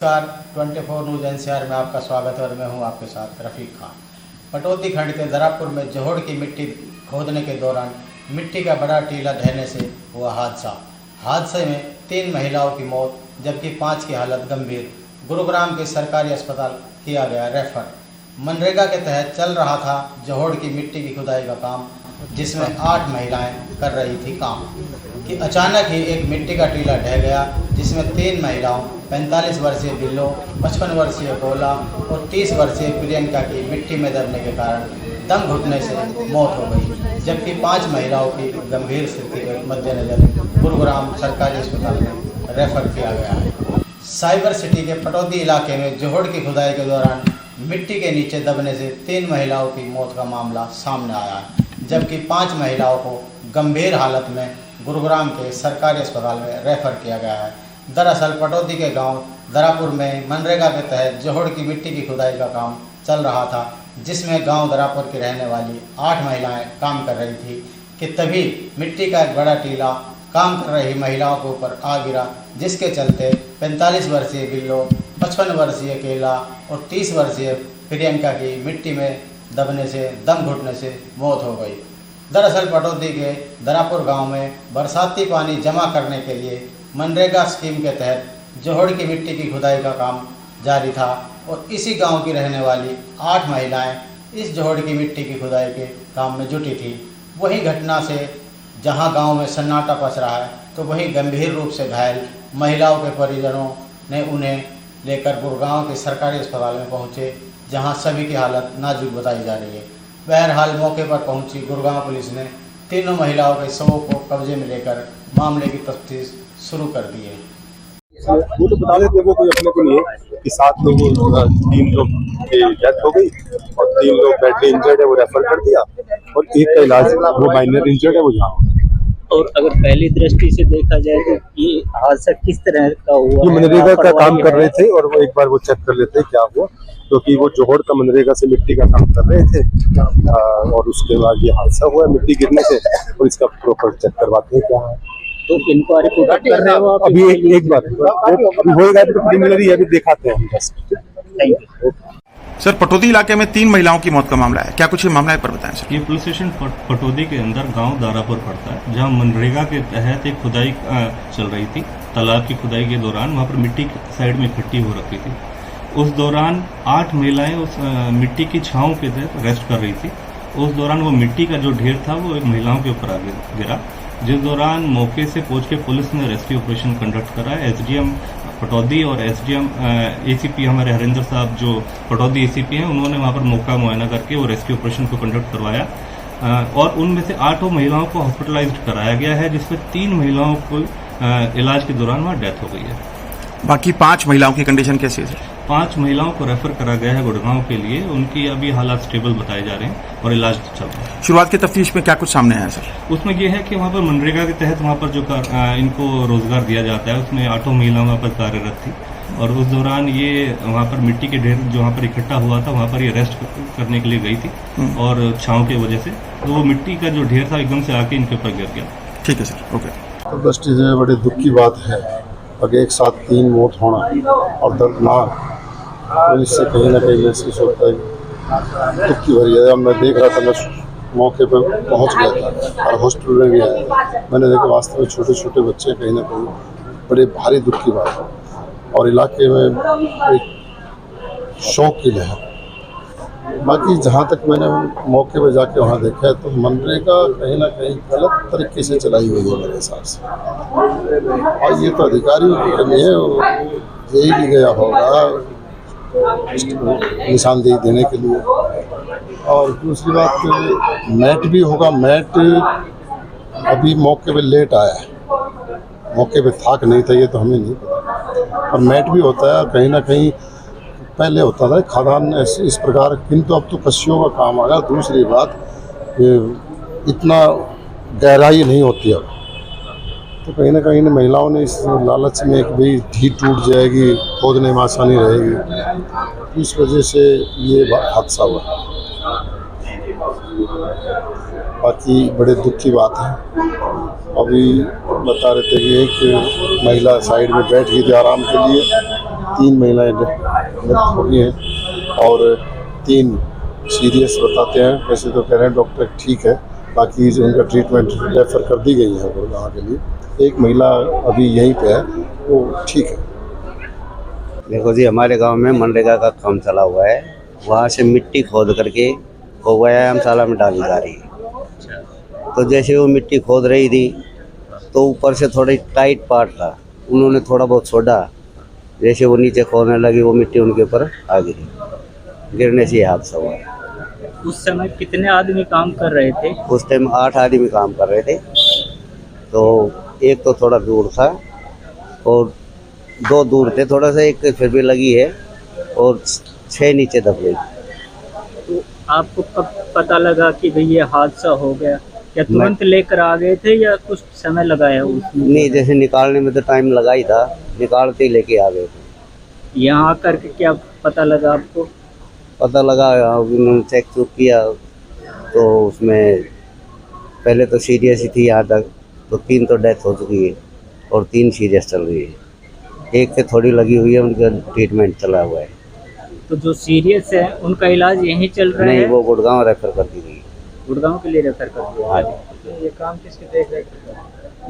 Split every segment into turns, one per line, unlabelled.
नमस्कार 24 news NCR में आपका स्वागत है और मैं हूं आपके साथ रफीक खान। पटौदी खंड के दरापुर में जोहड़ की मिट्टी खोदने के दौरान मिट्टी का बड़ा टीला ढहने से हुआ हादसे में 3 महिलाओं की मौत जबकि 5 की हालत गंभीर। गुरुग्राम के सरकारी अस्पताल किया गया रेफर। मनरेगा के तहत चल रहा था जोहड़ की मिट्टी की खुदाई का काम, जिसमें 8 महिलाएं कर रही थी काम कि अचानक ही एक मिट्टी का टीला ढह गया, जिसमें 3 महिलाओं 45 वर्षीय बिल्लो, 55 वर्षीय गोला और 30 वर्षीय प्रियंका की मिट्टी में दबने के कारण दम घुटने से मौत हो गई, जबकि 5 महिलाओं की गंभीर स्थिति के मद्देनजर गुरुग्राम सरकारी अस्पताल में रेफर किया गया है। साइबर सिटी के पटौदी इलाके में जोहड़ की खुदाई के दौरान मिट्टी के नीचे दबने से 3 महिलाओं की मौत का मामला सामने आया है, जबकि 5 महिलाओं को गंभीर हालत में गुरुग्राम के सरकारी अस्पताल में रेफर किया गया है। दरअसल पटौदी के गांव दरापुर में मनरेगा के तहत जोहड़ की मिट्टी की खुदाई का काम चल रहा था, जिसमें गांव दरापुर की रहने वाली 8 महिलाएं काम कर रही थी कि तभी मिट्टी का एक बड़ा टीला काम कर रही महिलाओं के ऊपर आ गिरा, जिसके चलते 45 वर्षीय बिल्लो, 55 वर्षीय केला और 30 वर्षीय प्रियंका की मिट्टी में दबने से दम घुटने से मौत हो गई। दरअसल पटौदी के दरापुर गांव में बरसाती पानी जमा करने के लिए मनरेगा स्कीम के तहत जोहड़ की मिट्टी की खुदाई का काम जारी था और इसी गांव की रहने वाली 8 महिलाएं इस जोहड़ की मिट्टी की खुदाई के काम में जुटी थी। वही घटना से जहां गांव में सन्नाटा पस रहा है, तो वहीं गंभीर रूप से घायल महिलाओं के परिजनों ने उन्हें लेकर गुरुग्राम के सरकारी अस्पताल में पहुंचे, जहां सभी की हालत नाजुक बताई जा रही है। बहरहाल मौके पर पहुंची गुरुग्राम पुलिस ने तीनों महिलाओं के शवों को कब्जे में लेकर मामले की तफ्तीश शुरू कर दी है।
वो तो बता देते वो कोई अपने को नहीं है कि 7 लोग 3 लोग की डेथ हो गई और 3 लोग बैटरी इंजर्ड है, वो रेफर कर दिया और एक का इलाज वो माइनर इंजर्ड है, वो यहाँ।
और अगर पहली दृष्टि से देखा जाए तो ये हादसा किस तरह का हुआ?
ये मनरेगा का काम कर रहे थे और वो एक बार वो चेक कर लेते क्या हुआ, क्योंकि वो जोहड़ का मनरेगा से मिट्टी का काम कर रहे थे और उसके बाद ये हादसा हुआ मिट्टी गिरने से, और इसका प्रॉपर चेक करवाते हैं क्या है।
तो इंक्वायरी पूरा कर रहे हो आप?
अभी एक बार होएगा तो प्रीलिमिनरी अभी दिखाते हैं हम बस।
Thank you
sir. पटौदी इलाके में 3 महिलाओं की मौत का मामला है, क्या कुछ ये मामला है पर बताएं सर।
ये पुलिस स्टेशन पटौदी के अंदर गांव दारापुर पड़ता है, जहां मनरेगा के तहत एक खुदाई चल रही थी। तालाब की खुदाई के दौरान वहां पर मिट्टी साइड में इकट्ठी हो रखी थी। उस दौरान 8 महिलाएं उस मिट्टी की छांव के तहत रेस्ट कर रही थी। उस दौरान वो मिट्टी का जो ढेर था वो एक महिलाओं के ऊपर गिरा, जिस दौरान मौके से पहुंच के पुलिस ने रेस्क्यू ऑपरेशन कंडक्ट करा। एसडीएम पटौदी और एसडीएम एसीपी हमारे हरिंदर साहब जो पटौदी एसीपी हैं, उन्होंने वहां पर मौका मुआयना करके वो रेस्क्यू ऑपरेशन को कंडक्ट करवाया और उनमें से 8 महिलाओं को हॉस्पिटलाइज्ड कराया गया है, जिसमें 3 महिलाओं को इलाज के दौरान वहां डेथ हो गई है।
बाकी 5 महिलाओं की कंडीशन कैसी है सर?
5 महिलाओं को रेफर करा गया है गुड़गांव के लिए। उनकी अभी हालात स्टेबल बताए जा रहे हैं और इलाज चल रहा है।
शुरुआत की तफ्तीश में क्या कुछ सामने आया सर?
उसमें यह है कि वहाँ पर मनरेगा के तहत वहाँ पर जो इनको रोजगार दिया जाता है, उसमें 8 महिलाएं वहाँ पर कार्यरत थी और उस दौरान ये वहाँ पर मिट्टी के ढेर जो वहाँ पर इकट्ठा हुआ था, वहाँ पर ये रेस्ट करने के लिए गई थी और छांव की वजह से तो वो मिट्टी का जो ढेर था एकदम से आके इनके ऊपर गिर गया।
ठीक है सर, ओके।
दृष्टि से बड़ी दुख की बात है, अगर एक साथ 3 मौत होना और दर्दनाक, तो इससे कहीं ना कहीं महसूस होता है दुख की भरी है। मैं देख रहा था, मैं मौके पर पहुंच गया था और हॉस्पिटल में भी आया, मैंने देखा वास्तव में छोटे छोटे बच्चे कहीं ना कहीं बड़े भारी दुख की बात है और इलाके में एक शौक की लहर। बाकी जहाँ तक मैंने मौके पर जाके वहाँ देखा है तो मनरेगा कहीं ना कहीं गलत तरीके से चलाई हुई है मेरे हिसाब से, और ये तो अधिकारियों की कमी है, यही भी गया होगा निशानदेही देने के लिए। और दूसरी बात मैट भी होगा, मैट अभी मौके पे लेट आया है, मौके पे थाक नहीं था ये तो हमें नहीं पता, और मैट भी होता है कहीं ना कहीं पहले होता था खादान ऐसे इस प्रकार, किंतु अब तो कस्सियों का काम आ गया। दूसरी बात इतना गहराई नहीं होती अब, तो कहीं ना कहीं महिलाओं ने इस लालच में कि भाई ढी टूट जाएगी, खोदने में आसानी रहेगी, इस वजह से ये हादसा हुआ। बाकी बड़े दुख की बात है। अभी बता रहे थे कि एक महिला साइड में बैठ गई थी आराम के लिए, 3 महिलाएं डेथ हो गई हैं और 3 सीरियस बताते हैं। वैसे तो कह रहे हैं डॉक्टर ठीक है, बाकी उनका ट्रीटमेंट रेफर कर दी गई है गुड़गांव के लिए। एक महिला अभी यहीं पे है, वो ठीक है।
देखो जी, हमारे गांव में मनरेगा का काम चला हुआ है। वहाँ से मिट्टी खोद करके वो व्यायामशाला में डाली जा रही है। तो जैसे वो मिट्टी खोद रही थी तो ऊपर से थोड़ी टाइट पार्ट था, उन्होंने थोड़ा बहुत छोड़ा, जैसे वो नीचे खोदने लगी वो मिट्टी उनके ऊपर आ गिरी, गिरने से ये हादसा हुआ।
उस समय कितने आदमी काम कर रहे थे?
उस टाइम 8 आदमी काम कर रहे थे। तो एक तो थोड़ा दूर था और 2 दूर थे थोड़ा सा, एक फिर भी लगी है और 6 नीचे दब गई।
तो आपको कब पता लगा कि भाई ये हादसा हो गया? या तुरंत लेकर आ गए थे या कुछ समय लगाया उसमें?
नहीं, जैसे निकालने में तो टाइम लगा ही था, निकालते ही लेके आ गए थे।
यहाँ आकर के क्या पता लगा आपको?
पता लगा, उन्होंने चेक चुक किया तो उसमें पहले तो सीरियस ही थी यहाँ तक, तो 3 तो डेथ हो चुकी है और 3 सीरियस चल रही है। एक से थोड़ी लगी हुई है, उनका ट्रीटमेंट चला हुआ है।
तो जो सीरियस है उनका इलाज यहीं चल रहा
नहीं,
है?
वो गुड़गांव रेफर कर दी गई।
गुड़गांव के लिए रेफर कर दिया।
हाँ जी।
ये काम किसकी देख रेख में?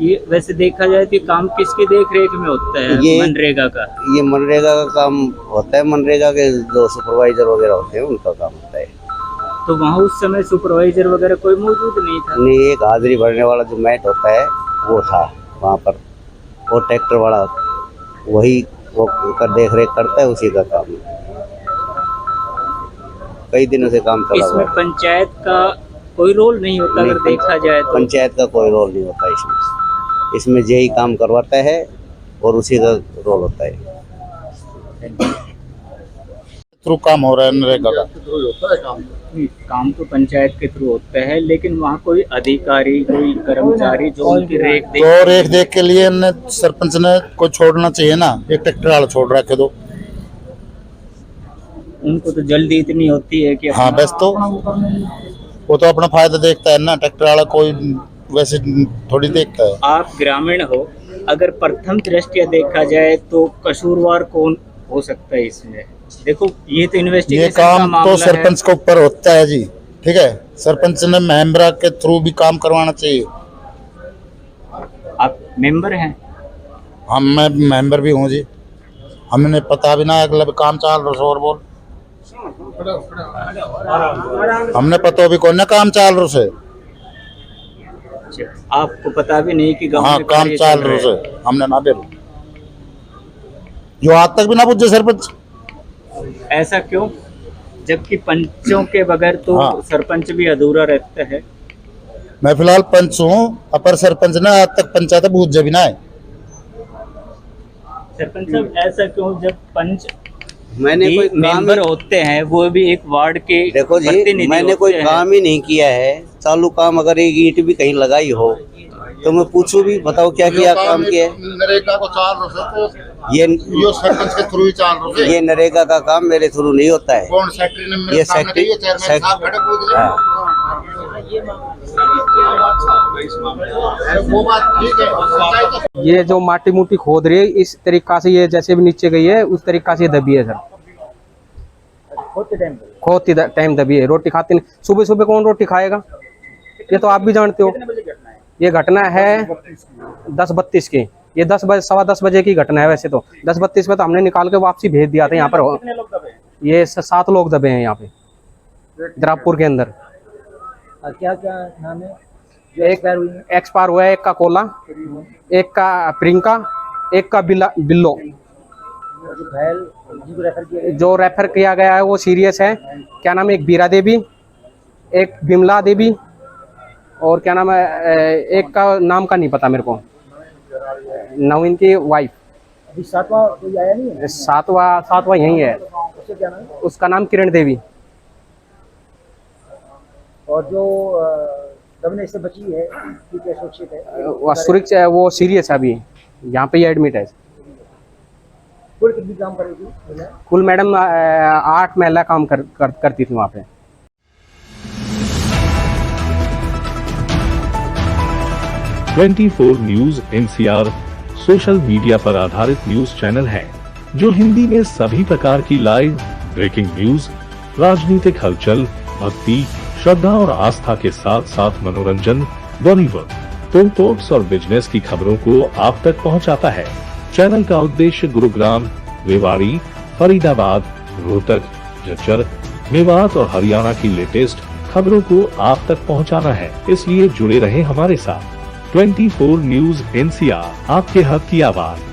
ये वैसे देखा जाए तो काम किसकी देख रेख में होता है?
ये
मनरेगा का?
ये मनरेगा का काम होता है, मनरेगा के जो सुपरवाइजर वगैरह होते हैं उनका काम होता है।
तो वहाँ उस समय सुपरवाइजर वगैरह कोई मौजूद नहीं था?
नहीं, एक हाजिरी भरने वाला जो मैट होता है वो था वहाँ पर, वो ट्रैक्टर वाला वही वो कर देख रेख करता है, उसी का काम है। कई दिनों से काम चला हुआ
इसमें
है।
पंचायत का कोई रोल नहीं होता अगर देखा जाए तो?
पंचायत का कोई रोल नहीं होता इसमें। इसमें जेई काम करवाता है और उसी का रोल होता है।
थ्रू काम हो रहा है नरेगा का।
काम तो पंचायत के थ्रू होता है, लेकिन वहाँ कोई अधिकारी, कोई कर्मचारी जो उनकी रेख देख
तो रेख देख के लिए सरपंच ने कोई छोड़ना चाहिए ना, एक ट्रैक्टर वाला छोड़ रखे दो।
उनको तो जल्दी इतनी होती है कि
हाँ, बस तो वो तो अपना फायदा देखता है ना, ट्रैक्टर वाला कोई वैसे थोड़ी देखता है।
आप ग्रामीण हो, अगर प्रथम दृष्टया देखा जाए तो कसूरवार कौन हो सकता है इसमें? देखो, ये तो
ये
इन्वेस्टिगेशन का
काम
मामला
तो सरपंच के ऊपर होता है जी, ठीक है। सरपंच ने मेंबरा के थ्रू भी काम करवाना चाहिए।
है। आप मेंबर हैं?
मैं मेंबर भी हूँ जी, हमने पता भी ना अगला काम चाल रहा और बोल हमने पता भी कौन काम चाल रहा से।
आपको पता भी नहीं कि गांव
हाँ,
में
काम
कार्य
चाल
चल
रहा
रहा है।
से हमने ना दे जो आज तक भी ना पूछे सरपंच।
ऐसा क्यों, जबकि पंचों के बगैर तो
हाँ।
सरपंच भी अधूरा रहता है।
मैं फिलहाल पंच हूँ, अपर सरपंच ना आज तक पंचायत बूझ जब ना है।
सरपंच साहब, ऐसा क्यों जब पंच
मैंने कोई काम
मेंबर होते हैं, वो भी एक वार्ड के
देखो जी,
प्रतिनिधि
मैंने कोई
होते हैं।
काम ही नहीं किया है। चालू काम अगर एक ईंट भी कहीं लगाई हो तो मैं पूछूं भी, बताओ क्या किया, काम किया है?
नरेगा को चाल रहा से
ये
सरपंच के थ्रू ही चाल रहा से।
ये नरेगा का काम मेरे थ्रू नहीं होता है।
कौन सेक्रेटरी ने मेरे
ये
सामने कही है, चेयरमैन साहब खड़े पूछ रहे हैं। वो बात ठीक है।
ये जो माटी मुटी खोद रही है इस तरीका से, ये जैसे भी नीचे गई है उस तरीका से दबी है सर। खोदते टाइम दबी है। रोटी खाते नहीं, सुबह सुबह कौन रोटी खाएगा, ये तो आप भी जानते हो। ये घटना है 10:32 की, ये 10 बजे 10:15 बजे की घटना है। वैसे तो 10:32 में तो हमने निकाल के वापसी भेज दिया था। यहाँ पर ये 7 लोग दबे हैं यहाँ पे द्रापुर के अंदर।
क्या क्या नाम है?
एक एक्सपायर हुआ है, एक का कोला, एक का प्रियंका, एक का बिल्लो। जो रेफर किया गया है वो सीरियस है। क्या नाम है? एक बीरा देवी, एक बिमला देवी, और क्या नाम है, एक का नाम का नहीं पता मेरे को, नवीन की वाइफ।
अभी सातवां कोई आया नहीं है?
सातवां यही है।
उसका क्या नाम?
उसका नाम किरण देवी।
और जो दबने से बची है, ठीक है, सुरक्षित है?
वो सुरक्षित है, वो सीरियस है, अभी यहाँ पे ही एडमिट है।
कुल कितनी काम करेगी?
कुल मैडम 8 महिला काम करती थी वहाँ पे।
24 न्यूज NCR सोशल मीडिया पर आधारित न्यूज चैनल है। जो हिंदी में सभी प्रकार की लाइव ब्रेकिंग न्यूज, राजनीतिक हलचल, भक्ति, श्रद्धा और आस्था के साथ साथ मनोरंजन, बॉलीवुड, फिल्म टॉक्स और बिजनेस की खबरों को आप तक पहुंचाता है। चैनल का उद्देश्य गुरुग्राम, रेवाड़ी, फरीदाबाद, रोहतक, झज्जर, मेवात और हरियाणा की लेटेस्ट खबरों को आप तक पहुंचाना है। इसलिए जुड़े रहें हमारे साथ। 24 न्यूज NCR, आपके हक की आवाज।